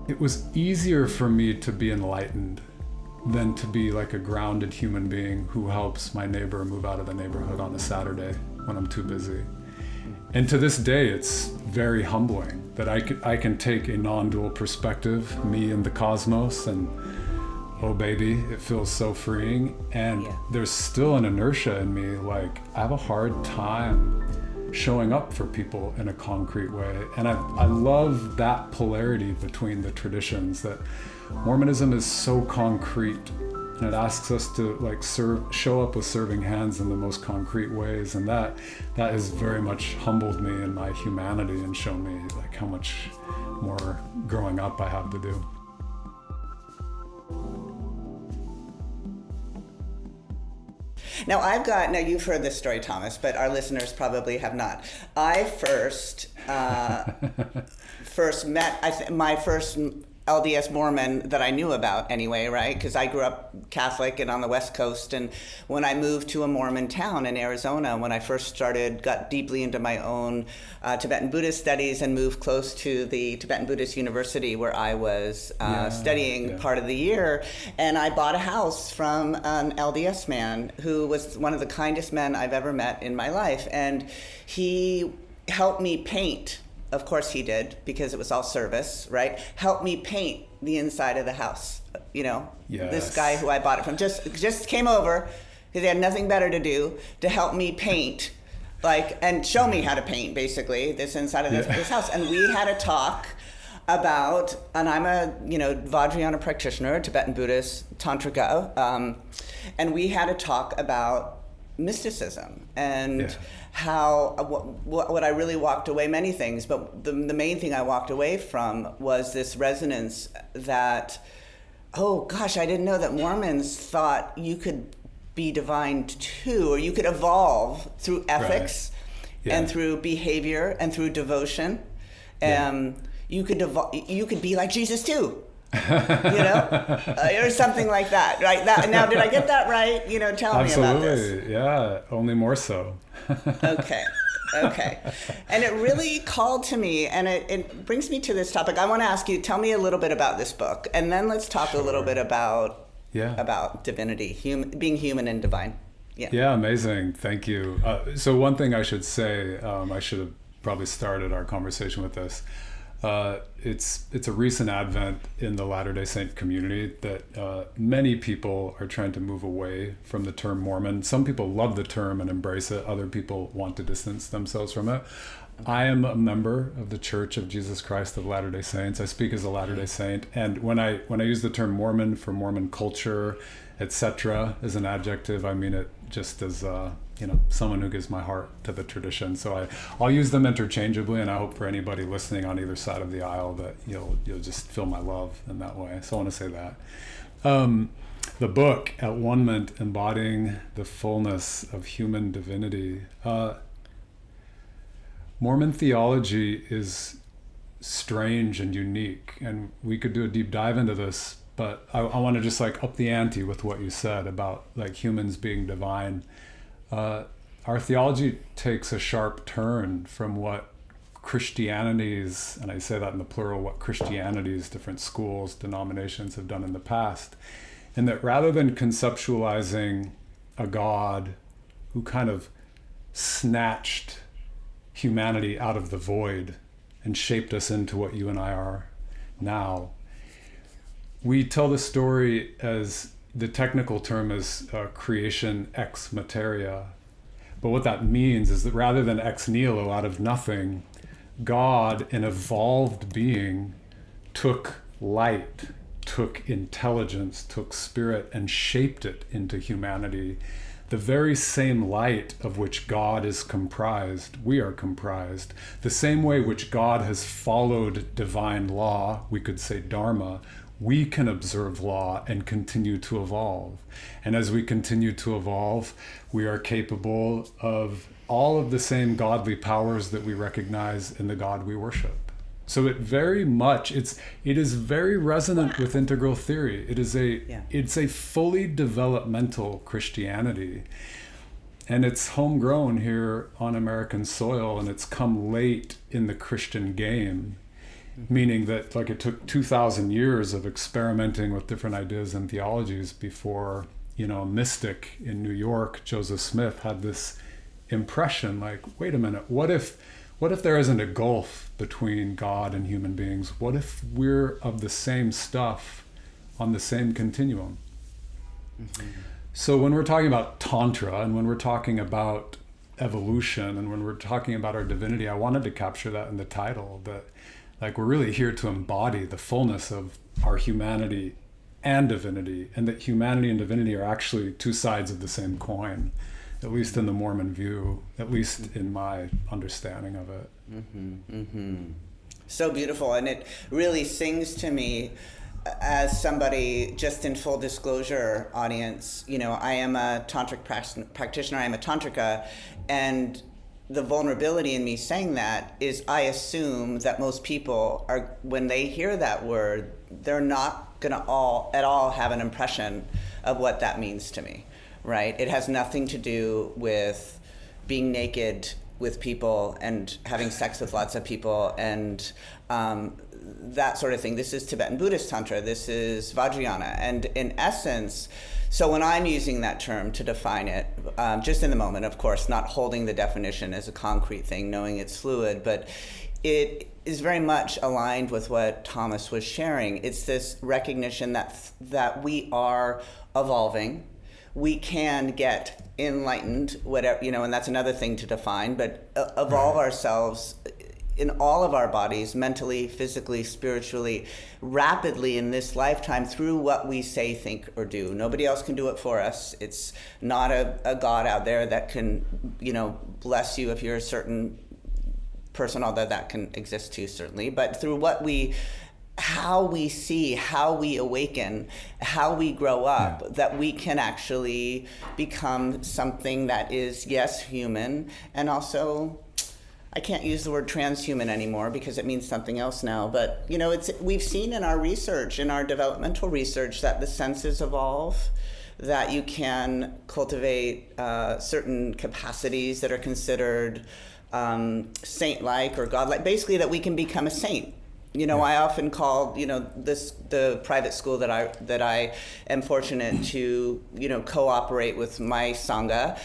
it was easier for me to be enlightened than to be like a grounded human being who helps my neighbor move out of the neighborhood on a Saturday when I'm too busy. And to this day, it's very humbling that I can take a non-dual perspective, me and the cosmos, and oh baby, it feels so freeing. And there's still an inertia in me, like I have a hard time showing up for people in a concrete way. And I love that polarity between the traditions, that Mormonism is so concrete and it asks us to like show up with serving hands in the most concrete ways, and that has very much humbled me in my humanity and shown me like how much more growing up I have to do. Now you've heard this story, Thomas, but our listeners probably have not. I first met my first LDS Mormon that I knew about anyway, right? Because I grew up Catholic and on the West Coast, and when I moved to a Mormon town in Arizona, when I first got deeply into my own Tibetan Buddhist studies and moved close to the Tibetan Buddhist University where I was studying part of the year, and I bought a house from an LDS man who was one of the kindest men I've ever met in my life, and he helped me paint. Of course he did, because it was all service, right? Help me paint the inside of the house. You know, This guy who I bought it from just came over because he had nothing better to do to help me paint, and show me how to paint, basically, this inside of this house. And we had a talk about, and I'm a Vajrayana practitioner, Tibetan Buddhist Tantrika, and we had a talk about mysticism and how what I really walked away, many things, but the main thing I walked away from was this resonance that, oh gosh, I didn't know that Mormons thought you could be divine too, or you could evolve through ethics and through behavior and through devotion. You could be like Jesus too. Or something like that, right? Now, did I get that right? Tell me about this. Absolutely, yeah, only more so. Okay. And it really called to me, and it brings me to this topic. I want to ask you, tell me a little bit about this book, and then let's talk a little bit about divinity, being human and divine. Yeah, amazing. Thank you. So one thing I should say, I should have probably started our conversation with this. It's a recent advent in the Latter-day Saint community that many people are trying to move away from the term Mormon. Some people love the term and embrace it. Other people want to distance themselves from it. I am a member of the Church of Jesus Christ of Latter-day Saints. I speak as a Latter-day Saint, and when I use the term Mormon for Mormon culture, etc., as an adjective, I mean it just as someone who gives my heart to the tradition. So I'll use them interchangeably, and I hope for anybody listening on either side of the aisle that you'll just feel my love in that way. So I want to say that. The book, At One-ment, Embodying the Fullness of Human Divinity. Mormon theology is strange and unique, and we could do a deep dive into this, but I want to just up the ante with what you said about humans being divine. Our theology takes a sharp turn from what Christianity's, and I say that in the plural, what Christianity's different schools, denominations have done in the past. And that rather than conceptualizing a God who kind of snatched humanity out of the void and shaped us into what you and I are now, we tell the story as, the technical term is creation ex materia. But what that means is that rather than ex nihilo, out of nothing, God, an evolved being, took light, took intelligence, took spirit, and shaped it into humanity. The very same light of which God is comprised, we are comprised. The same way which God has followed divine law, we could say dharma, we can observe law and continue to evolve. And as we continue to evolve, we are capable of all of the same godly powers that we recognize in the God we worship. So it is very resonant with integral theory. It's a fully developmental Christianity. And it's homegrown here on American soil, and it's come late in the Christian game. meaning that like it took 2,000 years of experimenting with different ideas and theologies before, you know, a mystic in New York, Joseph Smith, had this impression like, wait a minute, what if there isn't a gulf between God and human beings? What if we're of the same stuff on the same continuum? Mm-hmm. So when we're talking about Tantra and when we're talking about evolution and when we're talking about our divinity, I wanted to capture that in the title, that like we're really here to embody the fullness of our humanity and divinity, and that humanity and divinity are actually two sides of the same coin, at least in the Mormon view, at least in my understanding of it. Mm-hmm, mm-hmm. So beautiful, and it really sings to me as somebody, just in full disclosure, audience, you know, I am a tantric practitioner, I am a tantrika, and the vulnerability in me saying that is I assume that most people are, when they hear that word, they're not gonna at all have an impression of what that means to me, right? It has nothing to do with being naked with people and having sex with lots of people and that sort of thing. This is Tibetan Buddhist Tantra, this is Vajrayana, and in essence, so when I'm using that term to define it, just in the moment, of course, not holding the definition as a concrete thing, knowing it's fluid, but it is very much aligned with what Thomas was sharing. It's this recognition that we are evolving. We can get enlightened, whatever, you know, and that's another thing to define, but evolve ourselves in all of our bodies, mentally, physically, spiritually, rapidly in this lifetime through what we say, think, or do. Nobody else can do it for us. It's not a God out there that can, you know, bless you if you're a certain person, although that can exist too, certainly. But through how we see, how we awaken, how we grow up, that we can actually become something that is, yes, human, and also, I can't use the word transhuman anymore because it means something else now, but you know, we've seen in our research, in our developmental research, that the senses evolve, that you can cultivate certain capacities that are considered saint-like or godlike, basically that we can become a saint. You know, I often call, you know, the private school that I am fortunate to, you know, cooperate with my Sangha,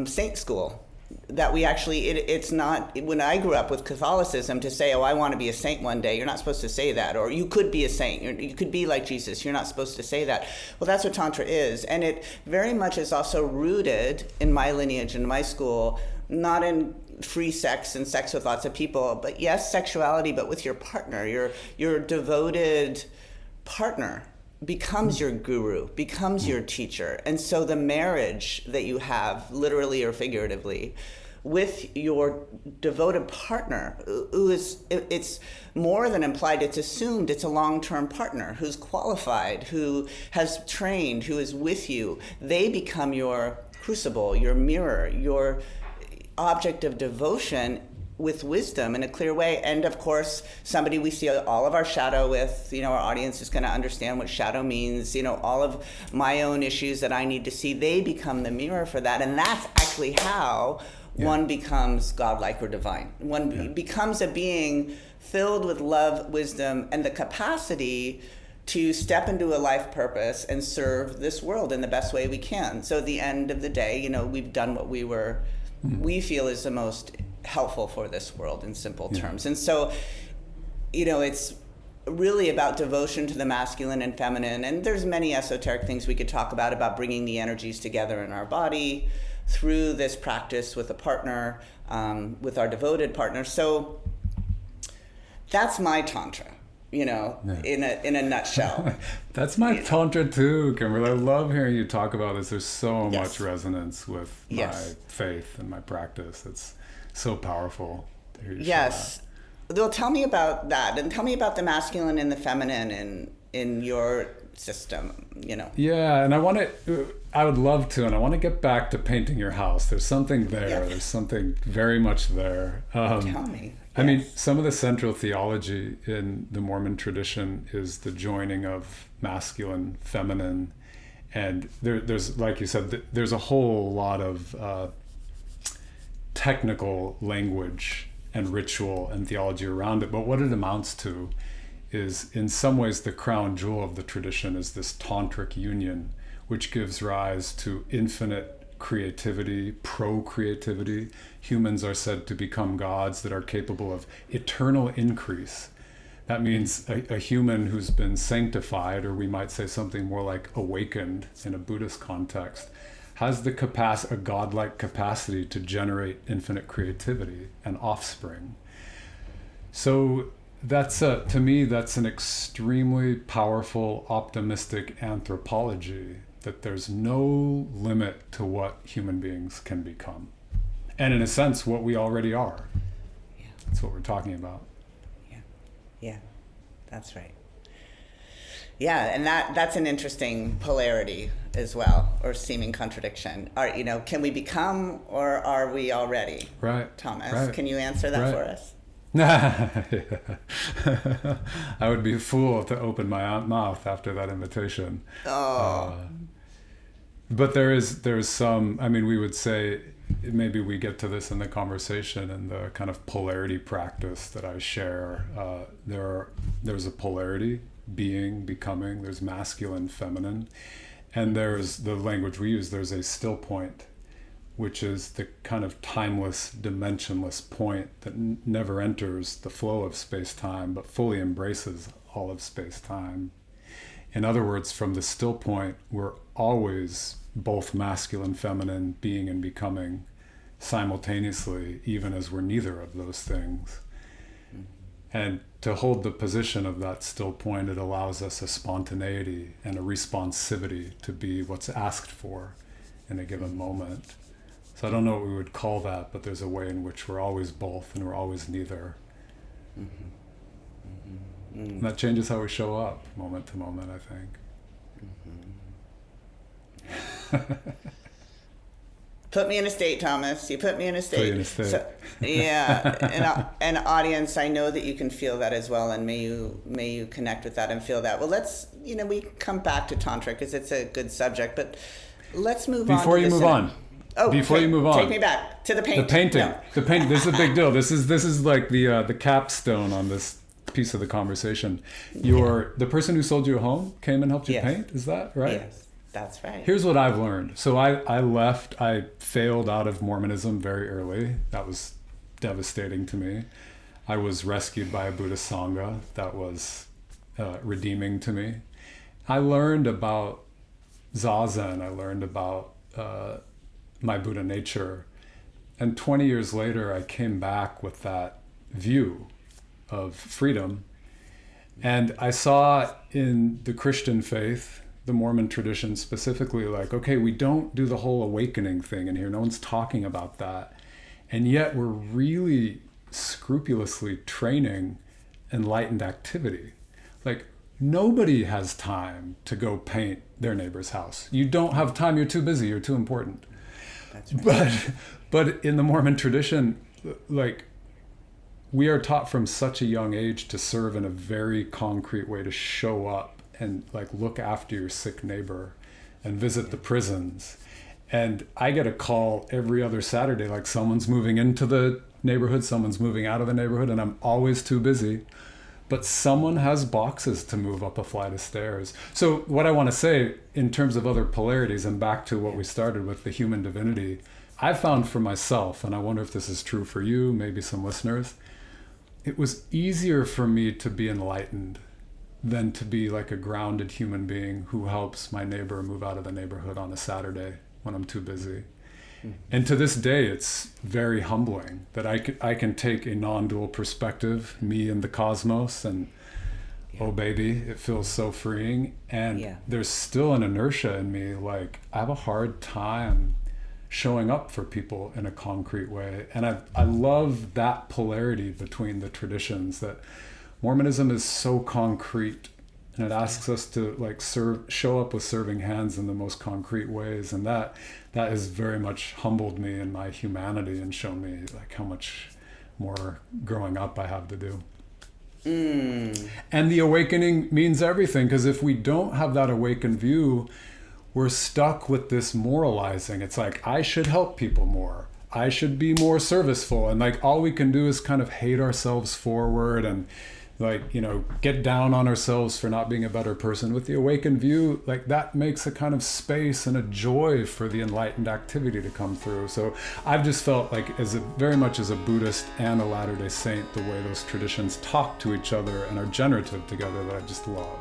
saint school. That we actually, it's not, when I grew up with Catholicism, to say, oh, I want to be a saint one day, you're not supposed to say that. Or you could be a saint, you could be like Jesus, you're not supposed to say that. Well, that's what Tantra is. And it very much is also rooted in my lineage, in my school, not in free sex and sex with lots of people, but yes, sexuality, but with your partner, your devoted partner becomes your guru, becomes your teacher. And so the marriage that you have, literally or figuratively, with your devoted partner, who is, it's more than implied, it's assumed it's a long-term partner who's qualified, who has trained, who is with you. They become your crucible, your mirror, your object of devotion with wisdom in a clear way. And of course, somebody we see all of our shadow with, you know, our audience is going to understand what shadow means, you know, all of my own issues that I need to see, they become the mirror for that. And that's actually how one becomes godlike or divine. One becomes a being filled with love, wisdom, and the capacity to step into a life purpose and serve this world in the best way we can. So at the end of the day, you know, we've done what we feel is the most helpful for this world in simple terms. And so, you know, it's really about devotion to the masculine and feminine. And there's many esoteric things we could talk about bringing the energies together in our body through this practice with a partner, with our devoted partner. So that's my Tantra, you know, in a nutshell. That's my Tantra too, Kimberly. I love hearing you talk about this. There's so much resonance with my faith and my practice. It's so powerful to hear you share that. Well, tell me about that, and tell me about the masculine and the feminine in your system, you know. Yeah, and I would love to, and I want to get back to painting your house. There's something there. Yeah. There's something very much there. Tell me. I mean, some of the central theology in the Mormon tradition is the joining of masculine, feminine, and there's, like you said, there's a whole lot of technical language and ritual and theology around it. But what it amounts to is, in some ways, the crown jewel of the tradition is this tantric union, which gives rise to infinite creativity, pro-creativity. Humans are said to become gods that are capable of eternal increase. That means a human who's been sanctified, or we might say something more like awakened in a Buddhist context, has the a godlike capacity to generate infinite creativity and offspring. So to me, that's an extremely powerful, optimistic anthropology, that there's no limit to what human beings can become. And in a sense, what we already are. Yeah. That's what we're talking about. Yeah, that's right. Yeah, and that's an interesting polarity as well, or seeming contradiction. Can we become, or are we already? Right. Thomas, right. Can you answer that for us? I would be a fool to open my mouth after that invitation. But there's some, we would say, maybe we get to this in the conversation, and the kind of polarity practice that I share. There's a polarity, being, becoming, there's masculine, feminine, and there's the language we use, there's a still point, which is the kind of timeless, dimensionless point that never enters the flow of space-time, but fully embraces all of space-time. In other words, from the still point, we're always both masculine, feminine, being and becoming simultaneously, even as we're neither of those things. And to hold the position of that still point, it allows us a spontaneity and a responsivity to be what's asked for in a given moment. So I don't know what we would call that, but there's a way in which we're always both and we're always neither. And that changes how we show up moment to moment, I think. Put me in a state, Thomas. You put me in a state. Put you in a state. So, yeah, and audience, I know that you can feel that as well, and may you connect with that and feel that. Well, let's, we come back to Tantra because it's a good subject, but let's move on. Before you move on. Take me back to the painting. The painting. No. The painting. This is a big deal. This is like the capstone on this piece of the conversation. The person who sold you a home came and helped you paint. Is that right? Yes. That's right. Here's what I've learned. So I failed out of Mormonism very early. That was devastating to me. I was rescued by a Buddhist Sangha. That was redeeming to me. I learned about Zazen. I learned about my Buddha nature. And 20 years later, I came back with that view of freedom. And I saw in the Christian faith, the Mormon tradition specifically, like, okay, we don't do the whole awakening thing in here. No one's talking about that. And yet we're really scrupulously training enlightened activity. Like, nobody has time to go paint their neighbor's house. You don't have time. You're too busy. You're too important. That's right. But in the Mormon tradition, like, we are taught from such a young age to serve in a very concrete way, to show up and like look after your sick neighbor and visit the prisons. And I get a call every other Saturday, like someone's moving into the neighborhood, someone's moving out of the neighborhood, and I'm always too busy. But someone has boxes to move up a flight of stairs. So what I want to say in terms of other polarities, and back to what we started with, the human divinity, I found for myself, and I wonder if this is true for you, maybe some listeners, it was easier for me to be enlightened than to be like a grounded human being who helps my neighbor move out of the neighborhood on a Saturday when I'm too busy. And to this day, it's very humbling that I can take a non-dual perspective, me and the cosmos, and oh baby, it feels so freeing. And there's still an inertia in me, like I have a hard time showing up for people in a concrete way. And I love that polarity between the traditions, that Mormonism is so concrete, and it asks us to like show up with serving hands in the most concrete ways, and that has very much humbled me in my humanity and shown me like how much more growing up I have to do. And the awakening means everything, because if we don't have that awakened view, we're stuck with this moralizing. It's like, I should help people more. I should be more serviceful, and like all we can do is kind of hate ourselves forward and like, you know, get down on ourselves for not being a better person. With the awakened view, like that makes a kind of space and a joy for the enlightened activity to come through. So I've just felt like very much as a Buddhist and a Latter-day Saint, the way those traditions talk to each other and are generative together, that I just love.